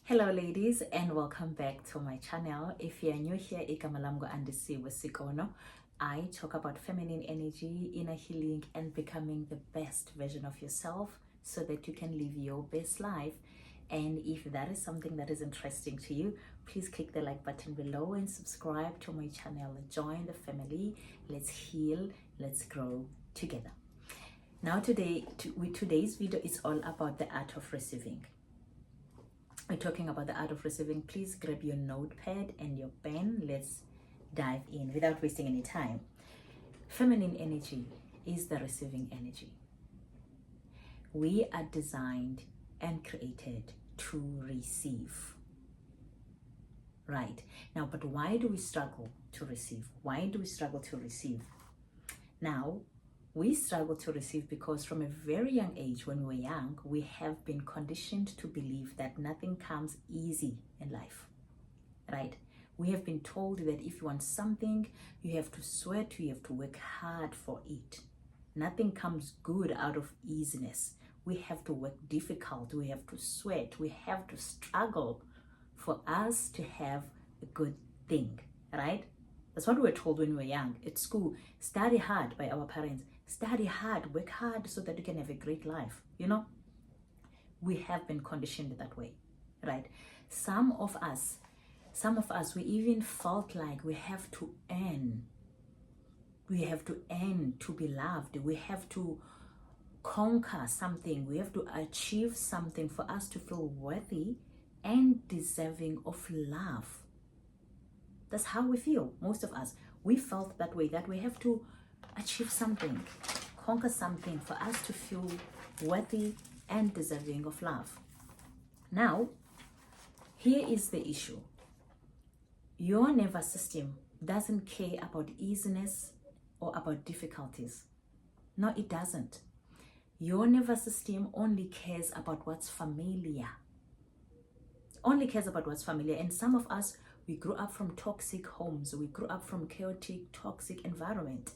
Hello ladies and welcome back to my channel. If you are new here, sekonoandie with Sekono. I talk about feminine energy, inner healing and becoming the best version of yourself so that you can live your best life. And if that is something that is interesting to you, please click the like button below and subscribe to my channel. Join the family. Let's heal, let's grow together. Now today's video is all about the art of receiving. We're talking about the art of receiving. Please grab your notepad and your pen. Let's dive in without wasting any time. Feminine energy is the receiving energy. We are designed and created to receive. Right. Now, but why do we struggle to receive? Why do we struggle to receive? Now, we struggle to receive because from a very young age, when we're young, we have been conditioned to believe that nothing comes easy in life, right? We have been told that if you want something, you have to sweat, you have to work hard for it. Nothing comes good out of easiness. We have to work difficult, we have to sweat, we have to struggle for us to have a good thing, right? That's what we were told when we were young. At school, study hard by our parents. Study hard, work hard so that you can have a great life. You know, we have been conditioned that way, right? Some of us, we even felt like we have to earn. We have to earn to be loved. We have to conquer something. We have to achieve something for us to feel worthy and deserving of love. That's how we feel, most of us. We felt that way, that we have to achieve something, conquer something for us to feel worthy and deserving of love. Now, here is the issue. Your nervous system doesn't care about easiness or about difficulties. No, it doesn't. Your nervous system only cares about what's familiar. Only cares about what's familiar. And some of us, we grew up from toxic homes. We grew up from chaotic, toxic environment.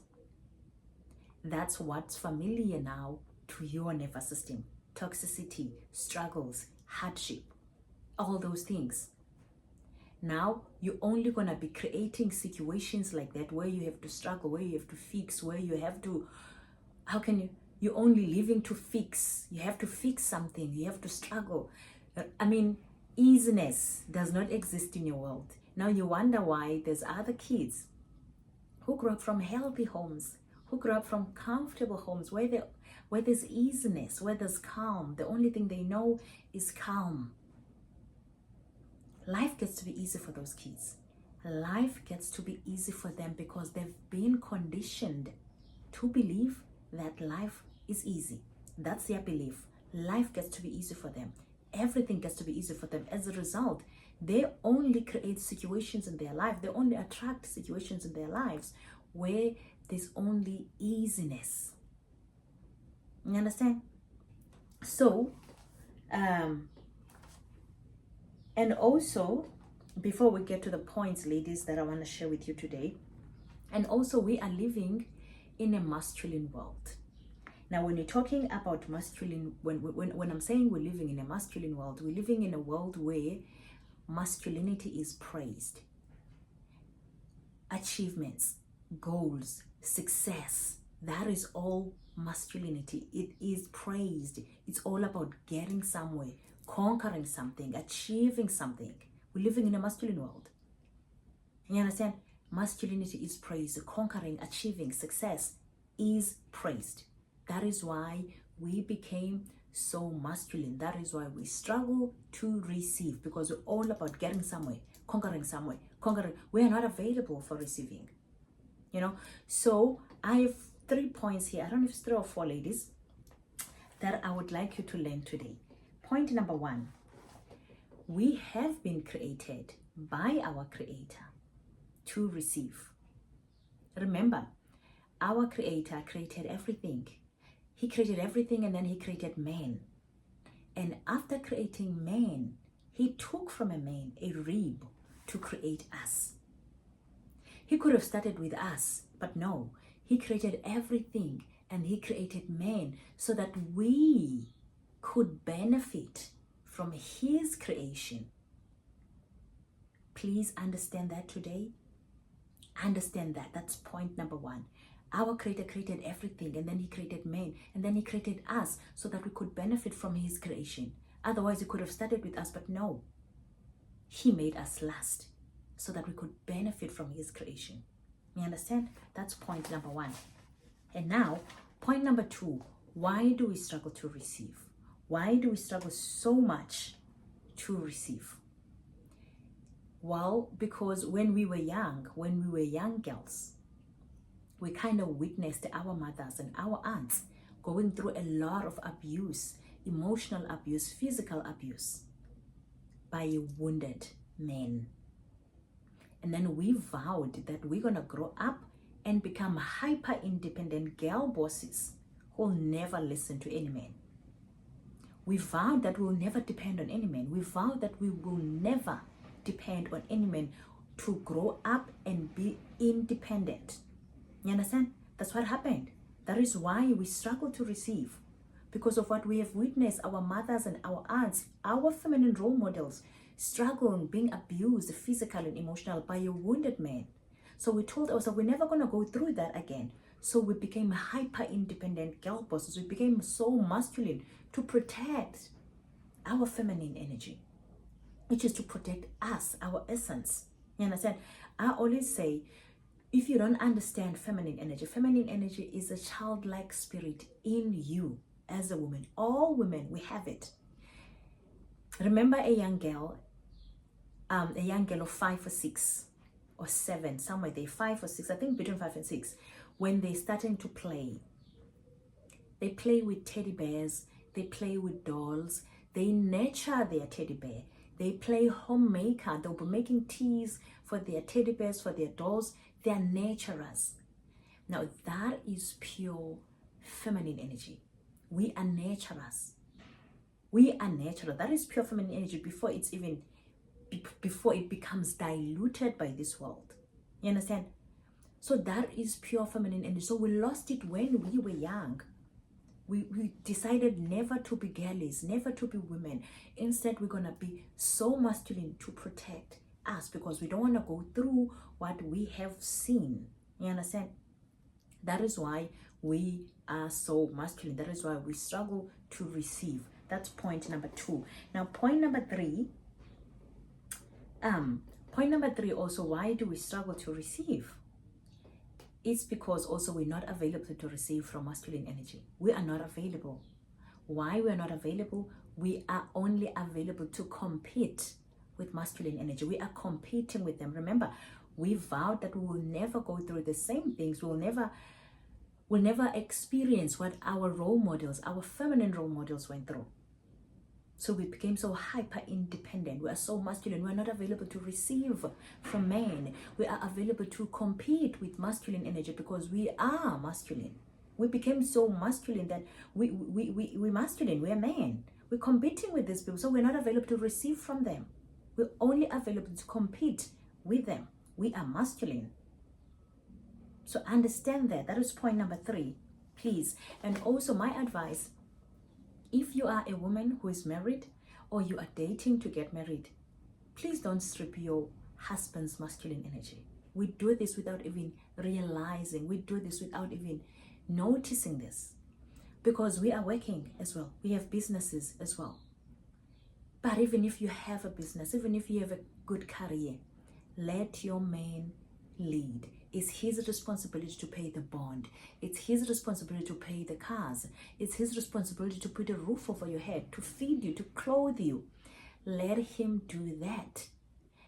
That's what's familiar now to your nervous system. Toxicity, struggles, hardship, all those things. Now, you're only going to be creating situations like that where you have to struggle, where you have to fix, where you have to, you're only living to fix. You have to fix something. You have to struggle. Easiness does not exist in your world. Now you wonder why there's other kids who grew up from healthy homes, who grew up from comfortable homes where there's easiness, where there's calm. The only thing they know is calm. Life gets to be easy for those kids. Life gets to be easy for them because they've been conditioned to believe that life is easy. That's their belief. Life gets to be easy for them. Everything gets to be easy for them. As a result, they only create situations in their life. They only attract situations in their lives where there's only easiness. You understand? So, and also, before we get to the points, ladies, that I want to share with you today, and also we are living in a masculine world. Now, when you're talking about masculine, when I'm saying we're living in a masculine world, we're living in a world where masculinity is praised. Achievements, goals, success, that is all masculinity. It is praised. It's all about getting somewhere, conquering something, achieving something. We're living in a masculine world. You understand? Masculinity is praised. Conquering, achieving, success is praised. That is why we became so masculine. That is why we struggle to receive, because we're all about getting somewhere, conquering. We are not available for receiving. You know, so I have 3 points here. I don't know if it's 3 or 4, ladies, that I would like you to learn today. Point number 1, we have been created by our Creator to receive. Remember, our Creator created everything. He created everything and then he created man. And after creating man, he took from a man a rib to create us. He could have started with us, but no, he created everything and he created man so that we could benefit from his creation. Please understand that today. Understand that. That's point number one. Our Creator created everything, and then He created man, and then He created us so that we could benefit from His creation. Otherwise, He could have started with us, but no. He made us last so that we could benefit from His creation. You understand? That's point number one. And now, point number two. Why do we struggle to receive? Why do we struggle so much to receive? Well, because when we were young girls, we kind of witnessed our mothers and our aunts going through a lot of abuse, emotional abuse, physical abuse by wounded men. And then we vowed that we're going to grow up and become hyper-independent girl bosses who'll never listen to any man. We vowed that we'll never depend on any man. We vowed that we will never depend on any man to grow up and be independent. You understand? That's what happened. That is why we struggle to receive, because of what we have witnessed our mothers and our aunts, our feminine role models, struggling, being abused physically and emotionally by a wounded man. So we told ourselves we're never going to go through that again. So we became hyper-independent girl bosses. We became so masculine to protect our feminine energy, which is to protect us, our essence. You understand? I always say, if you don't understand feminine energy is a childlike spirit in you as a woman. All women, we have it. Remember a young girl of 5 or 6 or 7, somewhere there, 5 or 6, I think between 5 and 6, when they're starting to play. They play with teddy bears, they play with dolls, they nurture their teddy bear. They play homemaker. They'll be making teas for their teddy bears, for their dolls. They are nurturers. Now that is pure feminine energy. We are nurturers. We are nurturers. That is pure feminine energy before it becomes diluted by this world. You understand? So that is pure feminine energy. So we lost it when we were young. We decided never to be girlies, never to be women. Instead, we're going to be so masculine to protect us, because we don't want to go through what we have seen. You understand? That is why we are so masculine. That is why we struggle to receive. That's point number 2. Now, point number 3 also, why do we struggle to receive? It's because also we're not available to receive from masculine energy. We are not available. Why we are not available? We are only available to compete with masculine energy. We are competing with them. Remember, we vowed that we will never go through the same things. We'll never experience what our role models, our feminine role models went through. So we became so hyper independent. We are so masculine. We are not available to receive from men. We are available to compete with masculine energy because we are masculine. We became so masculine that we're masculine. We're men. We're competing with these people. So we're not available to receive from them. We're only available to compete with them. We are masculine. So understand that. That is point number 3, please. And also my advice, if you are a woman who is married or you are dating to get married, please don't strip your husband's masculine energy. We do this without even realizing. We do this without even noticing this, because we are working as well. We have businesses as well. But even if you have a business, even if you have a good career, let your man lead. It's his responsibility to pay the bond. It's his responsibility to pay the cars. It's his responsibility to put a roof over your head, to feed you, to clothe you. Let him do that.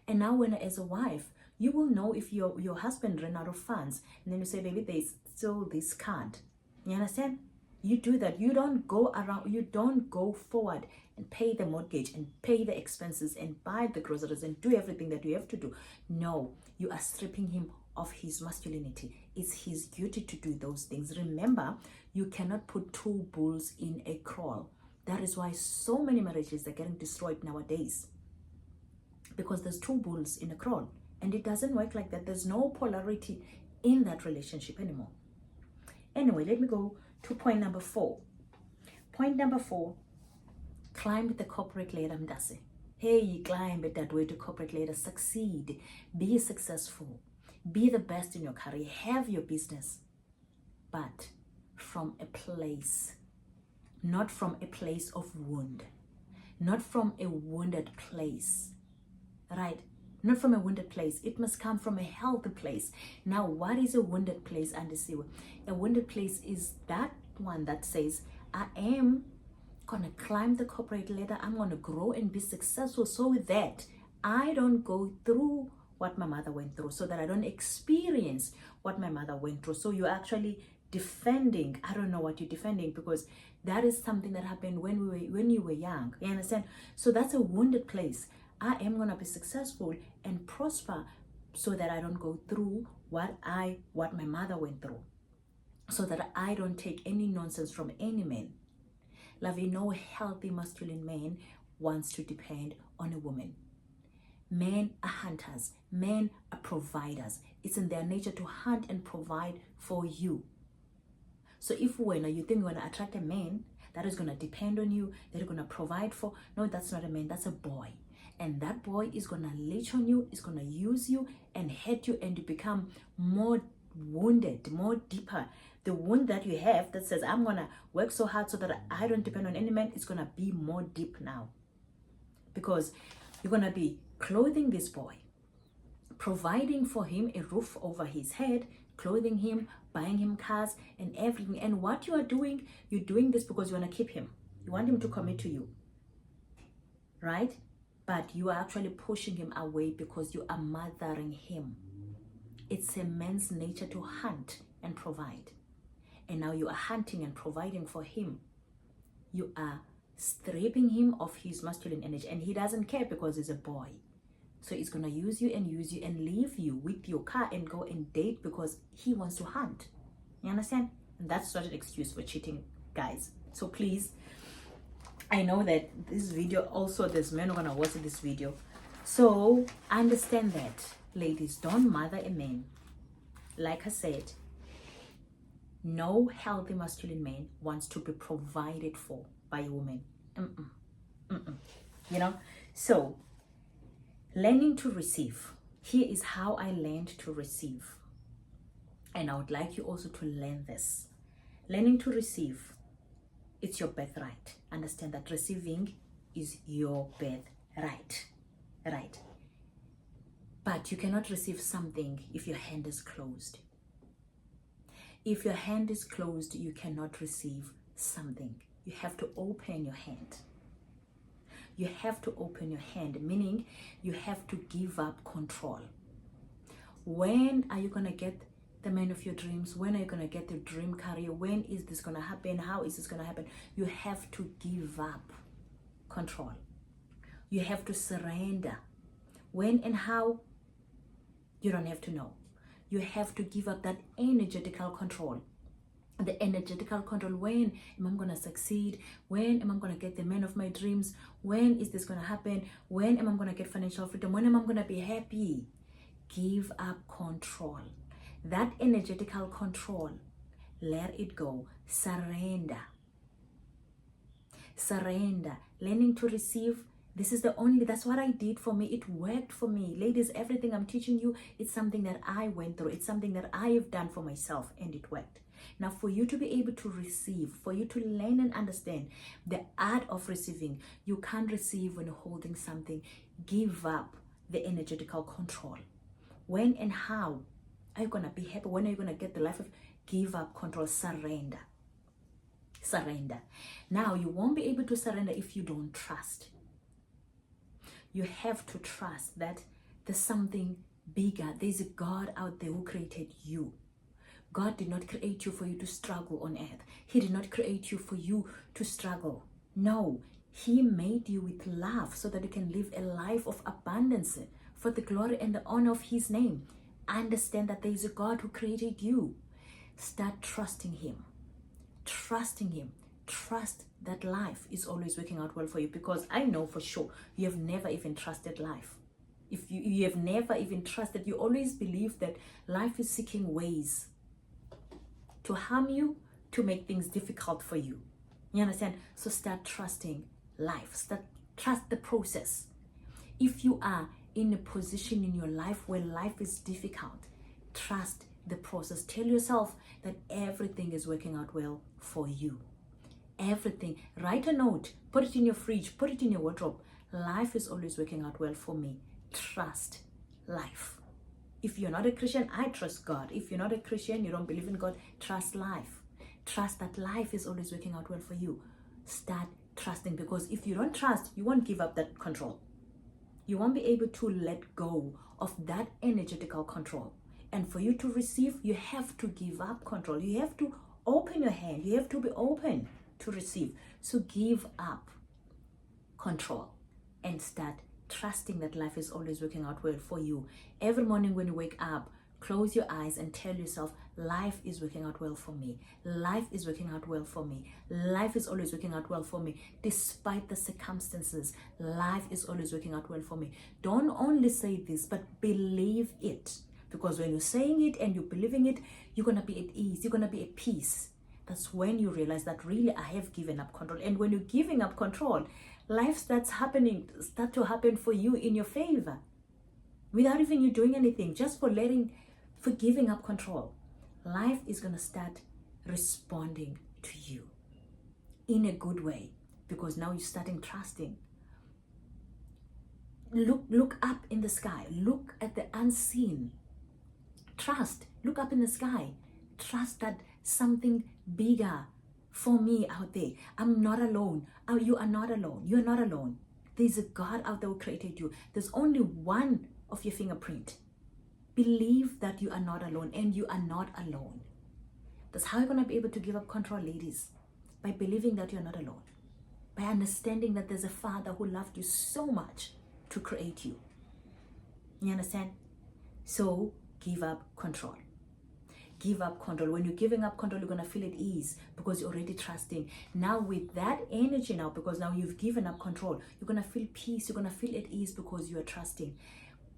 And now when as a wife, you will know if your husband ran out of funds, and then you say, baby, there's still this card. You understand? You do that. You don't go around, you don't go forward and pay the mortgage and pay the expenses and buy the groceries and do everything that you have to do. No, you are stripping him of his masculinity. It's his duty to do those things. Remember, you cannot put 2 bulls in a kraal. That is why so many marriages are getting destroyed nowadays, because there's 2 bulls in a kraal, and it doesn't work like that. There's no polarity in that relationship anymore. Anyway, let me go to point number 4. Point number 4, climb the corporate ladder, Mdase. Hey, climb it that way to corporate ladder, succeed, be successful, be the best in your career, have your business, but from a place, not from a place of wound, not from a wounded place, right? Not from a wounded place. It must come from a healthy place. Now, what is a wounded place, Andisiwe? A wounded place is that one that says, I am gonna climb the corporate ladder, I'm gonna grow and be successful so that I don't go through what my mother went through, so that I don't experience what my mother went through. So you're actually defending, I don't know what you're defending, because that is something that happened when you were young. You understand? So that's a wounded place. I am gonna be successful and prosper so that I don't go through what my mother went through, so that I don't take any nonsense from any man. Love, no healthy masculine man wants to depend on a woman. Men are hunters. Men are providers. It's in their nature to hunt and provide for you. So if when you think you're going to attract a man that is going to depend on you, that you're going to provide for, no, that's not a man, that's a boy. And that boy is going to leech on you, is going to use you and hurt you, and you become more wounded, more deeper. The wound that you have that says, I'm going to work so hard so that I don't depend on any man, is going to be more deep now. Because you're going to be clothing this boy, providing for him a roof over his head, clothing him, buying him cars and everything. And what you are doing, you're doing this because you want to keep him. You want him to commit to you, right? But you are actually pushing him away because you are mothering him. It's a man's nature to hunt and provide. And now you are hunting and providing for him. You are stripping him of his masculine energy, and he doesn't care because he's a boy. So he's going to use you and leave you with your car and go and date because he wants to hunt. You understand? And that's not an excuse for cheating, guys. So please, I know that this video also, there's men who are going to watch this video. So understand that, ladies, don't mother a man. Like I said, no healthy masculine man wants to be provided for by a woman. You know? So, learning to receive. Here is how I learned to receive. And I would like you also to learn this. Learning to receive, it's your birthright. Understand that receiving is your birthright. Right? But you cannot receive something if your hand is closed. If your hand is closed, you cannot receive something. You have to open your hand. You have to open your hand, meaning you have to give up control. When are you going to get the man of your dreams? When are you going to get the dream career? When is this going to happen? How is this going to happen? You have to give up control. You have to surrender. When and how, you don't have to know. You have to give up that energetical control. The energetical control. When am I going to succeed? When am I going to get the man of my dreams? When is this going to happen? When am I going to get financial freedom? When am I going to be happy? Give up control. That energetical control, let it go. Surrender. Surrender. Learning to receive. That's what I did for me. It worked for me. Ladies, everything I'm teaching you, it's something that I went through. It's something that I have done for myself, and it worked. Now, for you to be able to receive, for you to learn and understand the art of receiving, you can't receive when you're holding something. Give up the energetical control. When and how are you going to be happy? When are you going to get the life of? Give up control. Surrender. Surrender. Now, you won't be able to surrender if you don't trust. You have to trust that there's something bigger. There's a God out there who created you. God did not create you for you to struggle on earth. He did not create you for you to struggle. No, He made you with love so that you can live a life of abundance for the glory and the honor of His name. Understand that there is a God who created you. Start trusting Him. Trusting Him. Trust that life is always working out well for you, because I know for sure you have never even trusted life. If you have never even trusted, you always believe that life is seeking ways to harm you, to make things difficult for you. You understand? So start trusting life. Trust the process. If you are in a position in your life where life is difficult, trust the process. Tell yourself that everything is working out well for you. Everything. Write a note, put it in your fridge, put it in your wardrobe. Life is always working out well for me. Trust life. If you're not a Christian, I trust God. If you're not a Christian, you don't believe in God, trust life. Trust that life is always working out well for you. Start trusting, because if you don't trust, you won't give up that control. You won't be able to let go of that energetical control. And for you to receive, you have to give up control. You have to open your hand. You have to be open to receive. So give up control and start trusting that life is always working out well for you. Every morning when you wake up, close your eyes and tell yourself, life is working out well for me. Life is working out well for me. Life is always working out well for me. Despite the circumstances, life is always working out well for me. Don't only say this, but believe it. Because when you're saying it and you're believing it, you're going to be at ease. You're going to be at peace. That's when you realize that really I have given up control. And when you're giving up control, life start to happen for you in your favor. Without even you doing anything, just for giving up control. Life is going to start responding to you in a good way, because now you're starting trusting. Look up in the sky. Look at the unseen. Trust. Look up in the sky. Trust that something bigger for me out there. I'm not alone. You are not alone. You're not alone. There's a God out there who created you. There's only one of your fingerprint. Believe that you are not alone, and you are not alone. That's how you're going to be able to give up control, ladies. By believing that you're not alone. By understanding that there's a Father who loved you so much to create you. You understand? So give up control. Give up control. When you're giving up control, you're going to feel at ease because you're already trusting. Now with that energy now, because now you've given up control, you're going to feel peace. You're going to feel at ease because you are trusting.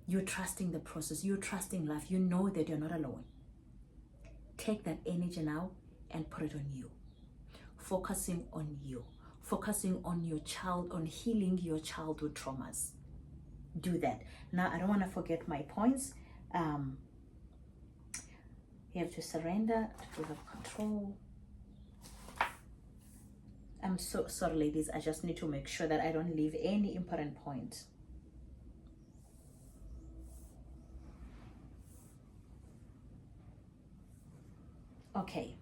You're trusting the process. You're trusting life. You know that you're not alone. Take that energy now and put it on you. Focusing on you. Focusing on your child, on healing your childhood traumas. Do that. Now, I don't want to forget my points. You have to surrender, to give up control. I'm so sorry, ladies. I just need to make sure that I don't leave any important point. Okay.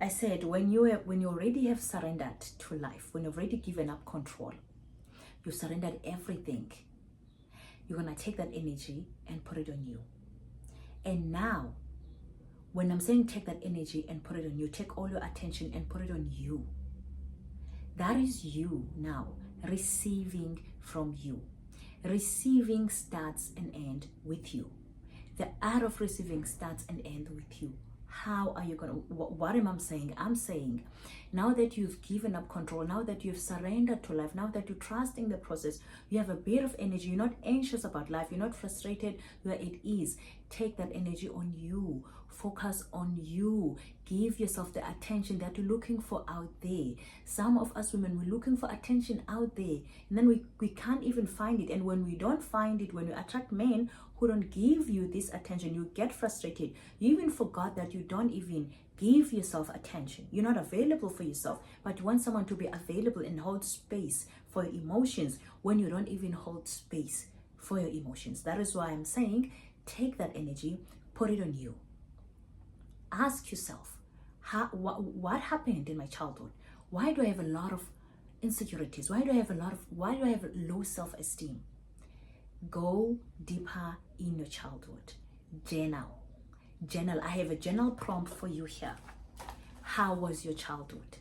I said when you already have surrendered to life, when you've already given up control, you surrendered everything, you're going to take that energy and put it on you. And now, when I'm saying take that energy and put it on you, take all your attention and put it on you. That is you now receiving from you. Receiving starts and ends with you. The art of receiving starts and ends with you. How are you going to, what am I saying? I'm saying, now that you've given up control, now that you've surrendered to life, now that you're trusting the process, you have a bit of energy, you're not anxious about life, you're not frustrated, you're at ease. Take that energy on you. Focus on you. Give yourself the attention that you're looking for out there. Some of us women, we're looking for attention out there, and then we can't even find it. And when we don't find it, when you attract men who don't give you this attention, you get frustrated. You even forgot that you don't even give yourself attention. You're not available for yourself, but you want someone to be available and hold space for your emotions when you don't even hold space for your emotions. That is why I'm saying, take that energy, put it on you. Ask yourself, what happened in my childhood? Why do I have a lot of insecurities? Why do I have low self-esteem? Go deeper in your childhood. Journal. I have a journal prompt for you here. How was your childhood?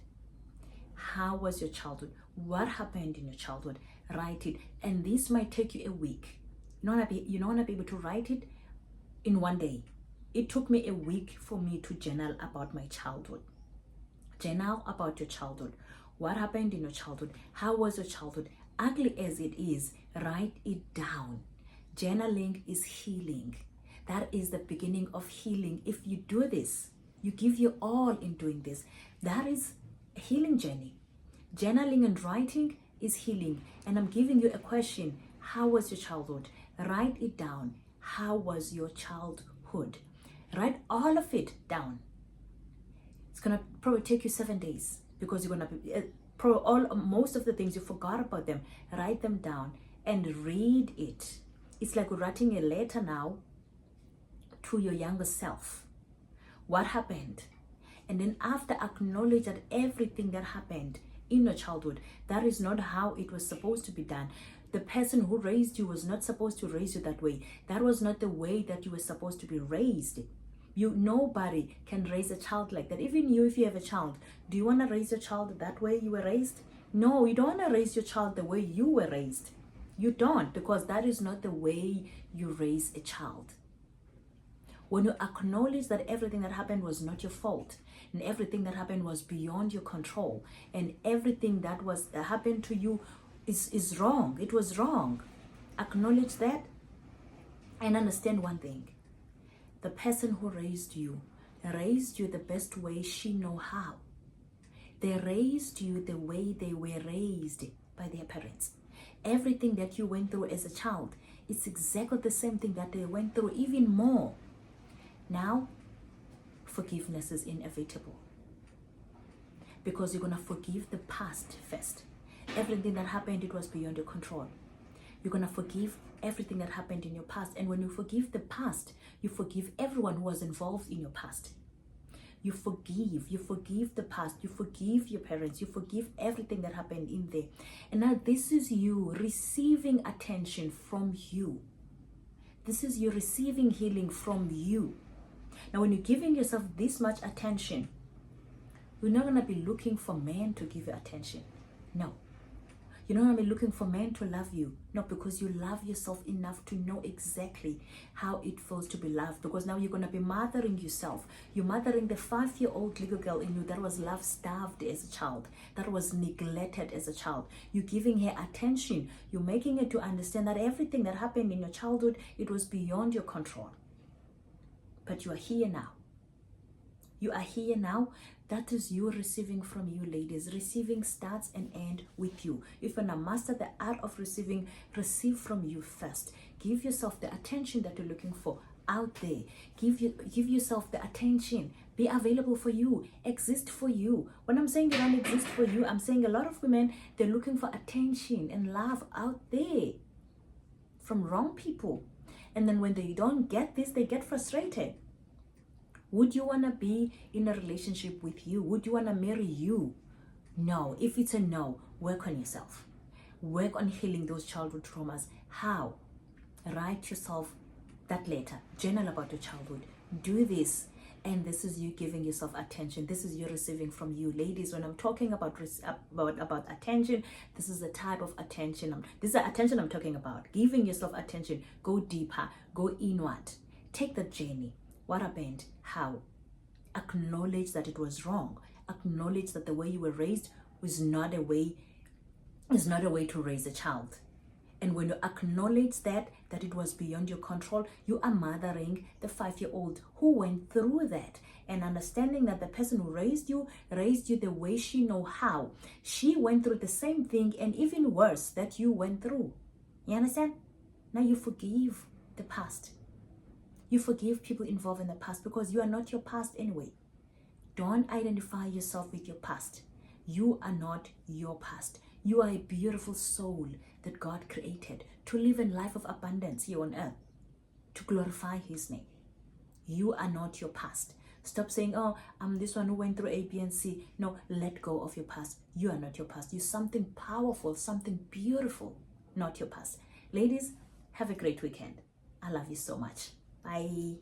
How was your childhood? What happened in your childhood? Write it. And this might take you a week. You don't want to be able to write it in one day. It took me a week for me to journal about my childhood. Journal about your childhood. What happened in your childhood? How was your childhood? Ugly as it is, write it down. Journaling is healing. That is the beginning of healing. If you do this, you give your all in doing this. That is a healing journey. Journaling and writing, is healing. And I'm giving you a question. How was your childhood? Write it down. How was your childhood? Write all of it down. It's gonna probably take you 7 days, because you're gonna be most of the things you forgot about them. Write them down and read it. It's like writing a letter now to your younger self. What happened? And then after, acknowledge that everything that happened in your childhood, that is not how it was supposed to be done. The person who raised you was not supposed to raise you that way. That was not the way that you were supposed to be raised. Nobody can raise a child like that. Even you, if you have a child, do you want to raise your child that way you were raised? No, you don't want to raise your child the way you were raised. You don't, because that is not the way you raise a child. When you acknowledge that everything that happened was not your fault, and everything that happened was beyond your control, and everything that happened to you is wrong. It was wrong. Acknowledge that and understand one thing. The person who raised you the best way she know how. They raised you the way they were raised by their parents. Everything that you went through as a child, it's exactly the same thing that they went through, even more. Now, forgiveness is inevitable, because you're going to forgive the past first. Everything that happened, it was beyond your control. You're going to forgive everything that happened in your past. And when you forgive the past, you forgive everyone who was involved in your past. You forgive the past, you forgive your parents, you forgive everything that happened in there. And now this is you receiving attention from you. This is you receiving healing from you. Now, when you're giving yourself this much attention, you're not going to be looking for men to give you attention. No. You're not going to be looking for men to love you. No, because you love yourself enough to know exactly how it feels to be loved. Because now you're going to be mothering yourself. You're mothering the 5-year-old little girl in you that was love-starved as a child, that was neglected as a child. You're giving her attention. You're making her to understand that everything that happened in your childhood, it was beyond your control. But you are here now. You are here now. That is you receiving from you, ladies. Receiving starts and ends with you. If you want to master the art of receiving, receive from you first. Give yourself the attention that you're looking for out there. Give yourself the attention. Be available for you. Exist for you. When I'm saying they don't exist for you, I'm saying a lot of women, they're looking for attention and love out there from wrong people. And then when they don't get this, they get frustrated. Would you want to be in a relationship with you? Would you want to marry you? No. If it's a no, work on yourself. Work on healing those childhood traumas. How? Write yourself that letter. Journal about your childhood. Do this. And this is you giving yourself attention. This is you receiving from you. Ladies, when I'm talking about attention, this is the type of attention. This is the attention I'm talking about. Giving yourself attention. Go deeper. Go inward. Take the journey. What happened? How? Acknowledge that it was wrong. Acknowledge that the way you were raised is not a way to raise a child. And when you acknowledge that it was beyond your control, you are mothering the 5-year-old who went through that, and understanding that the person who raised you the way she know how. She went through the same thing and even worse that you went through. You understand? Now you forgive the past. You forgive people involved in the past, because you are not your past anyway. Don't identify yourself with your past. You are not your past. You are a beautiful soul that God created to live a life of abundance here on earth, to glorify His name. You are not your past. Stop saying, oh, I'm this one who went through A, B, and C. No, let go of your past. You are not your past. You're something powerful, something beautiful, not your past. Ladies, have a great weekend. I love you so much. Bye.